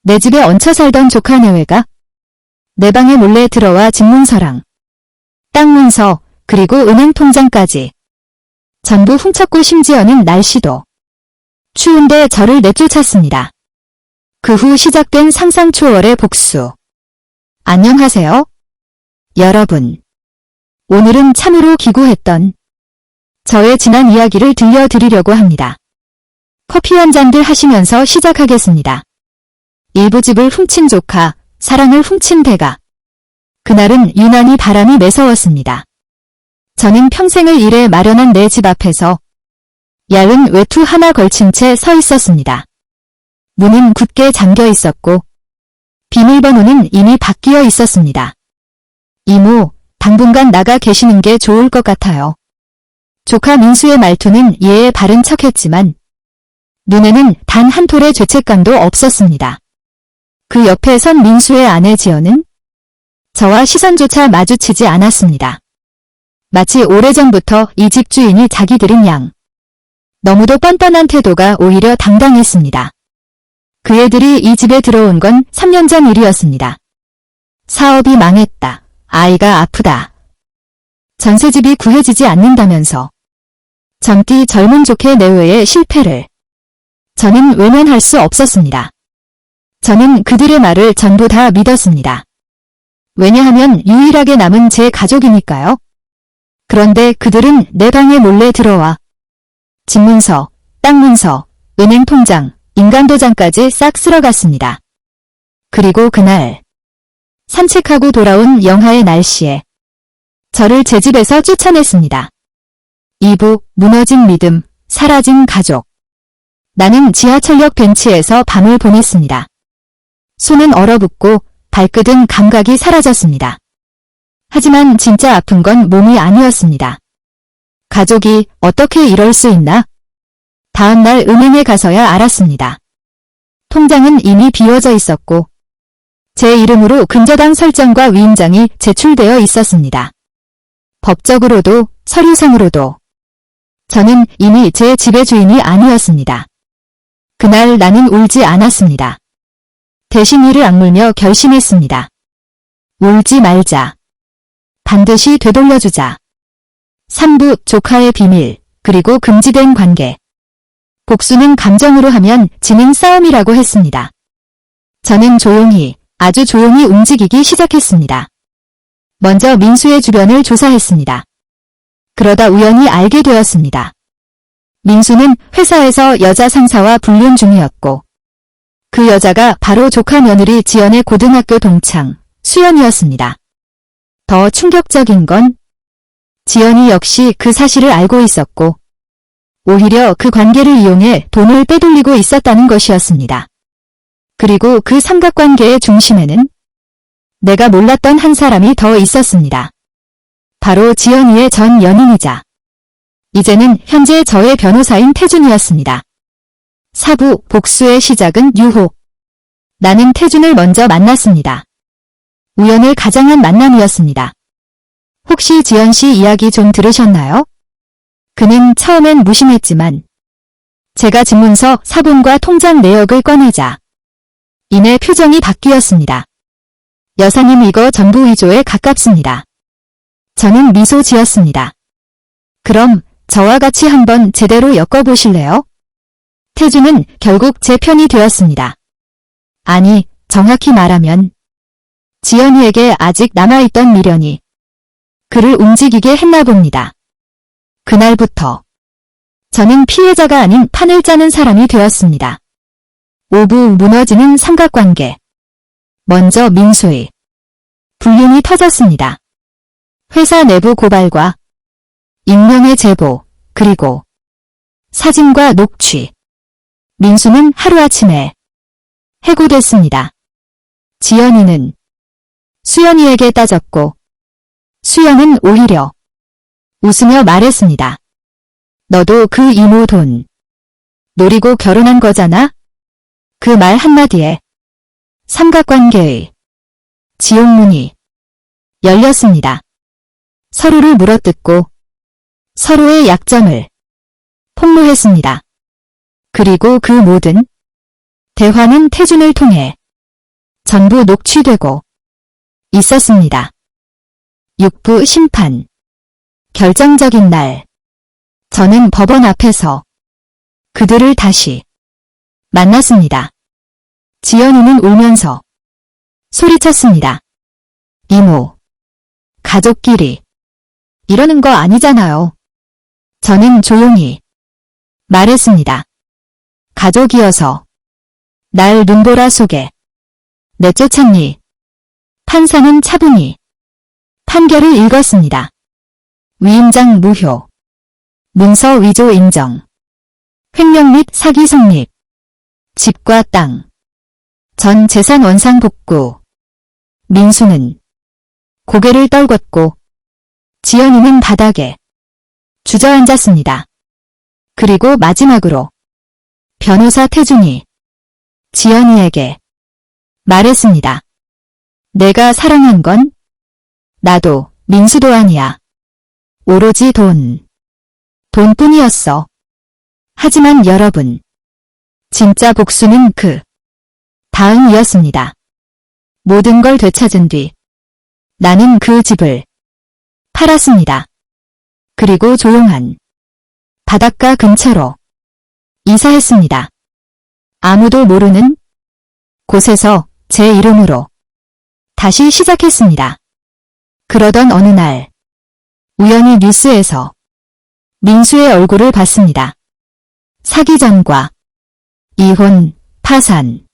내 집에 얹혀 살던 조카 내외가 내 방에 몰래 들어와 집문서랑 땅 문서 그리고 은행 통장까지 전부 훔쳤고 심지어는 날씨도 추운데 저를 내쫓았습니다. 그 후 시작된 상상 초월의 복수. 안녕하세요. 여러분. 오늘은 참으로 기구했던 저의 지난 이야기를 들려드리려고 합니다. 커피 한 잔들 하시면서 시작하겠습니다. 일부 집을 훔친 조카, 사랑을 훔친 대가. 그날은 유난히 바람이 매서웠습니다. 저는 평생을 일해 마련한 내 집 앞에서 얇은 외투 하나 걸친 채 서 있었습니다. 문은 굳게 잠겨 있었고 비밀번호는 이미 바뀌어 있었습니다. 이모, 당분간 나가 계시는 게 좋을 것 같아요. 조카 민수의 말투는 예의 바른 척했지만 눈에는 단 한 톨의 죄책감도 없었습니다. 그 옆에 선 민수의 아내 지연은 저와 시선조차 마주치지 않았습니다. 마치 오래전부터 이 집 주인이 자기들인 양. 너무도 뻔뻔한 태도가 오히려 당당했습니다. 그 애들이 이 집에 들어온 건 3년 전 일이었습니다. 사업이 망했다. 아이가 아프다. 전세집이 구해지지 않는다면서 젊디 젊은 좋게 내외의 실패를 저는 외면할 수 없었습니다. 저는 그들의 말을 전부 다 믿었습니다. 왜냐하면 유일하게 남은 제 가족이니까요. 그런데 그들은 내 방에 몰래 들어와 집문서, 땅 문서, 은행 통장, 인감도장까지 싹 쓸어갔습니다. 그리고 그날 산책하고 돌아온 영하의 날씨에 저를 제 집에서 쫓아냈습니다. 2부 무너진 믿음, 사라진 가족. 나는 지하철역 벤치에서 밤을 보냈습니다. 손은 얼어붙고 발끝은 감각이 사라졌습니다. 하지만 진짜 아픈 건 몸이 아니었습니다. 가족이 어떻게 이럴 수 있나? 다음 날 은행에 가서야 알았습니다. 통장은 이미 비워져 있었고 제 이름으로 근저당 설정과 위임장이 제출되어 있었습니다. 법적으로도 서류상으로도 저는 이미 제 집의 주인이 아니었습니다. 그날 나는 울지 않았습니다. 대신 이를 악물며 결심했습니다. 울지 말자. 반드시 되돌려주자. 3부 조카의 비밀, 그리고 금지된 관계. 복수는 감정으로 하면 지는 싸움이라고 했습니다. 저는 조용히, 아주 조용히 움직이기 시작했습니다. 먼저 민수의 주변을 조사했습니다. 그러다 우연히 알게 되었습니다. 민수는 회사에서 여자 상사와 불륜 중이었고 그 여자가 바로 조카 며느리 지연의 고등학교 동창, 수연이었습니다. 더 충격적인 건 지연이 역시 그 사실을 알고 있었고 오히려 그 관계를 이용해 돈을 빼돌리고 있었다는 것이었습니다. 그리고 그 삼각관계의 중심에는 내가 몰랐던 한 사람이 더 있었습니다. 바로 지연이의 전 연인이자 이제는 현재 저의 변호사인 태준이었습니다. 4부 복수의 시작은 유혹. 나는 태준을 먼저 만났습니다. 우연을 가장한 만남이었습니다. 혹시 지연 씨 이야기 좀 들으셨나요? 그는 처음엔 무심했지만 제가 집문서 사본과 통장 내역을 꺼내자 이내 표정이 바뀌었습니다. 여사님 이거 전부 위조에 가깝습니다. 저는 미소 지었습니다. 그럼 저와 같이 한번 제대로 엮어보실래요? 태준은 결국 제 편이 되었습니다. 아니, 정확히 말하면 지연이에게 아직 남아있던 미련이 그를 움직이게 했나 봅니다. 그날부터 저는 피해자가 아닌 판을 짜는 사람이 되었습니다. 5부 무너지는 삼각관계. 먼저 민수의 불륜이 터졌습니다. 회사 내부 고발과 익명의 제보, 그리고 사진과 녹취. 민수는 하루아침에 해고됐습니다. 지연이는 수연이에게 따졌고 수연은 오히려 웃으며 말했습니다. 너도 그 이모 돈 노리고 결혼한 거잖아? 그 말 한마디에 삼각관계의 지옥문이 열렸습니다. 서로를 물어뜯고 서로의 약점을 폭로했습니다. 그리고 그 모든 대화는 태준을 통해 전부 녹취되고 있었습니다. 육부 심판. 결정적인 날. 저는 법원 앞에서 그들을 다시 만났습니다. 지연이는 울면서 소리쳤습니다. 이모, 가족끼리 이러는 거 아니잖아요. 저는 조용히 말했습니다. 가족이어서 날 눈보라 속에 내쫓았니? 판사는 차분히 판결을 읽었습니다. 위임장 무효, 문서 위조 인정, 횡령 및 사기 성립, 집과 땅, 전 재산 원상 복구. 민수는 고개를 떨궜고 지연이는 바닥에 주저앉았습니다. 그리고 마지막으로 변호사 태준이 지연이에게 말했습니다. 내가 사랑한 건 나도 민수도 아니야. 오로지 돈뿐이었어. 하지만 여러분, 진짜 복수는 그 다음이었습니다. 모든 걸 되찾은 뒤 나는 그 집을 팔았습니다. 그리고 조용한 바닷가 근처로 이사했습니다. 아무도 모르는 곳에서 제 이름으로 다시 시작했습니다. 그러던 어느 날 우연히 뉴스에서 민수의 얼굴을 봤습니다. 사기 전과 이혼, 파산.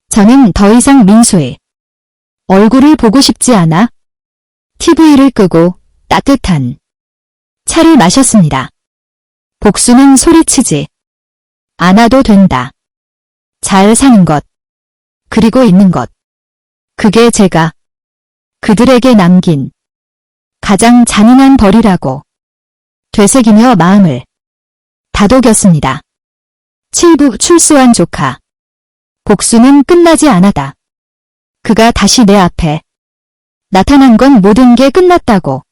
저는 더 이상 민수의 얼굴을 보고 싶지 않아 TV를 끄고 따뜻한 차를 마셨습니다. 복수는 소리치지 않아도 된다. 잘 사는 것, 그리고 있는 것. 그게 제가 그들에게 남긴 가장 잔인한 벌이라고 되새기며 마음을 다독였습니다. 7부 출소한 조카. 복수는 끝나지 않았다. 그가 다시 내 앞에 나타난 건 모든 게 끝났다고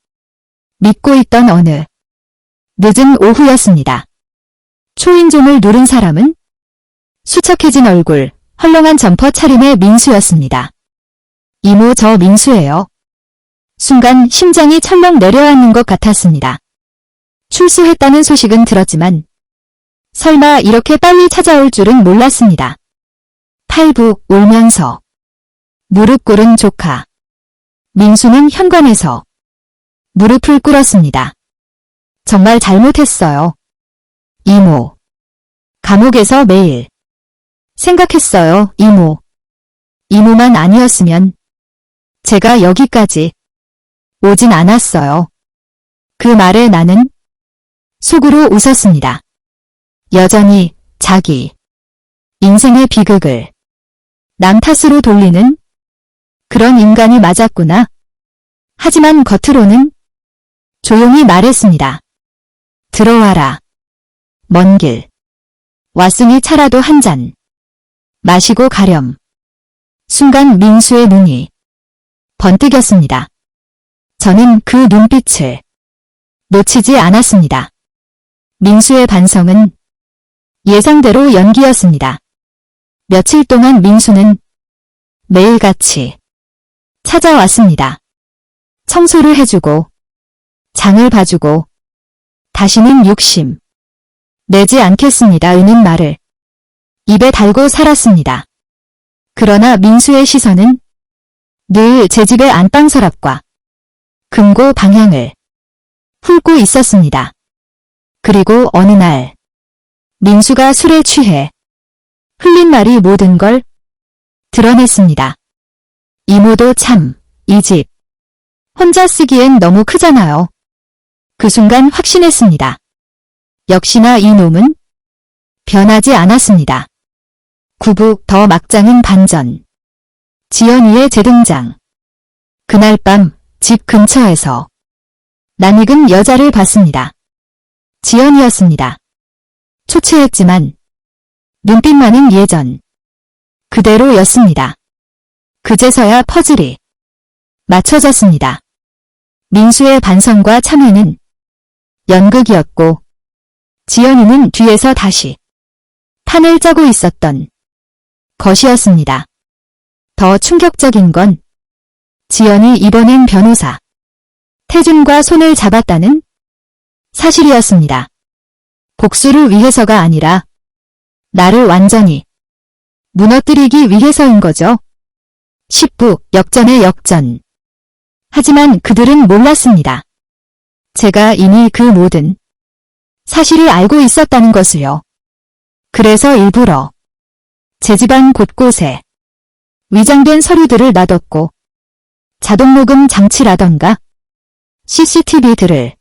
믿고 있던 어느 늦은 오후였습니다. 초인종을 누른 사람은 수척해진 얼굴, 헐렁한 점퍼 차림의 민수였습니다. 이모, 저 민수예요. 순간 심장이 철렁 내려앉는 것 같았습니다. 출소했다는 소식은 들었지만 설마 이렇게 빨리 찾아올 줄은 몰랐습니다. 8부 울면서 무릎 꿇은 조카. 민수는 현관에서 무릎을 꿇었습니다. 정말 잘못했어요. 이모. 감옥에서 매일 생각했어요, 이모. 이모만 아니었으면 제가 여기까지 오진 않았어요. 그 말에 나는 속으로 웃었습니다. 여전히 자기 인생의 비극을 남 탓으로 돌리는 그런 인간이 맞았구나. 하지만 겉으로는 조용히 말했습니다. 들어와라. 먼 길 왔으니 차라도 한 잔 마시고 가렴. 순간 민수의 눈이 번뜩였습니다. 저는 그 눈빛을 놓치지 않았습니다. 민수의 반성은 예상대로 연기였습니다. 며칠 동안 민수는 매일같이 찾아왔습니다. 청소를 해주고 장을 봐주고 다시는 욕심 내지 않겠습니다는 말을 입에 달고 살았습니다. 그러나 민수의 시선은 늘 제 집의 안방 서랍과 금고 방향을 훑고 있었습니다. 그리고 어느 날 민수가 술에 취해 흘린 말이 모든 걸 드러냈습니다. 이모도 참, 이 집 혼자 쓰기엔 너무 크잖아요. 그 순간 확신했습니다. 역시나 이 놈은 변하지 않았습니다. 9부 더 막장은 반전. 지연이의 재등장. 그날 밤 집 근처에서 낯익은 여자를 봤습니다. 지연이었습니다. 초췌했지만 눈빛만은 예전 그대로였습니다. 그제서야 퍼즐이 맞춰졌습니다. 민수의 반성과 참회는 연극이었고 지연이는 뒤에서 다시 판을 짜고 있었던 것이었습니다. 더 충격적인 건 지연이 이번엔 변호사 태준과 손을 잡았다는 사실이었습니다. 복수를 위해서가 아니라 나를 완전히 무너뜨리기 위해서인 거죠. 10부 역전의 역전. 하지만 그들은 몰랐습니다. 제가 이미 그 모든 사실을 알고 있었다는 것을요. 그래서 일부러 제 집안 곳곳에 위장된 서류들을 놔뒀고 자동녹음 장치라던가 CCTV들을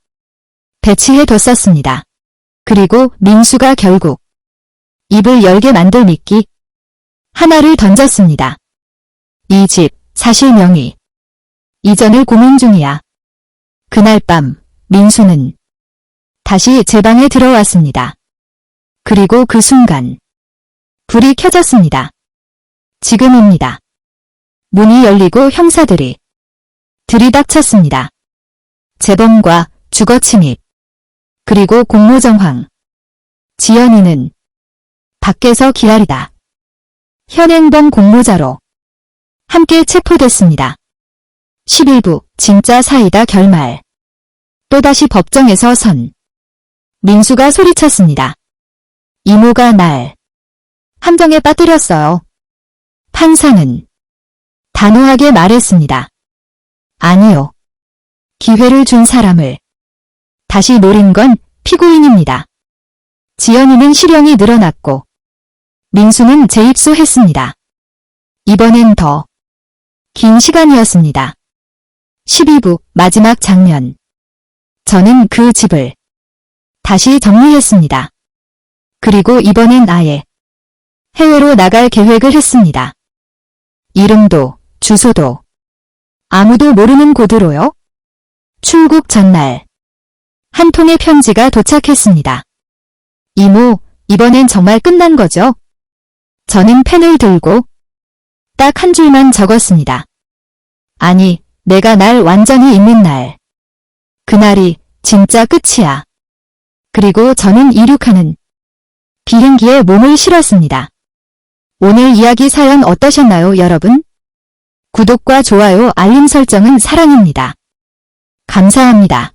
배치해뒀었습니다. 그리고 민수가 결국 입을 열게 만들 미끼 하나를 던졌습니다. 이 집 사실 명의 이전을 고민 중이야. 그날 밤 민수는 다시 제 방에 들어왔습니다. 그리고 그 순간 불이 켜졌습니다. 지금입니다. 문이 열리고 형사들이 들이닥쳤습니다. 재범과 주거 침입, 그리고 공모정황. 지연이는 밖에서 기다리다 현행범 공모자로 함께 체포됐습니다. 11부 진짜 사이다 결말. 또다시 법정에서 선 민수가 소리쳤습니다. 이모가 날 함정에 빠뜨렸어요. 판사는 단호하게 말했습니다. 아니요. 기회를 준 사람을 다시 노린 건 피고인입니다. 지연이는 실형이 늘어났고 민수는 재입소했습니다. 이번엔 더 긴 시간이었습니다. 12부 마지막 장면. 저는 그 집을 다시 정리했습니다. 그리고 이번엔 아예 해외로 나갈 계획을 했습니다. 이름도 주소도 아무도 모르는 곳으로요. 출국 전날 한 통의 편지가 도착했습니다. 이모, 이번엔 정말 끝난 거죠? 저는 펜을 들고 딱 한 줄만 적었습니다. 아니, 내가 날 완전히 잊는 날. 그날이 진짜 끝이야. 그리고 저는 이륙하는 비행기에 몸을 실었습니다. 오늘 이야기 사연 어떠셨나요, 여러분? 구독과 좋아요, 알림 설정은 사랑입니다. 감사합니다.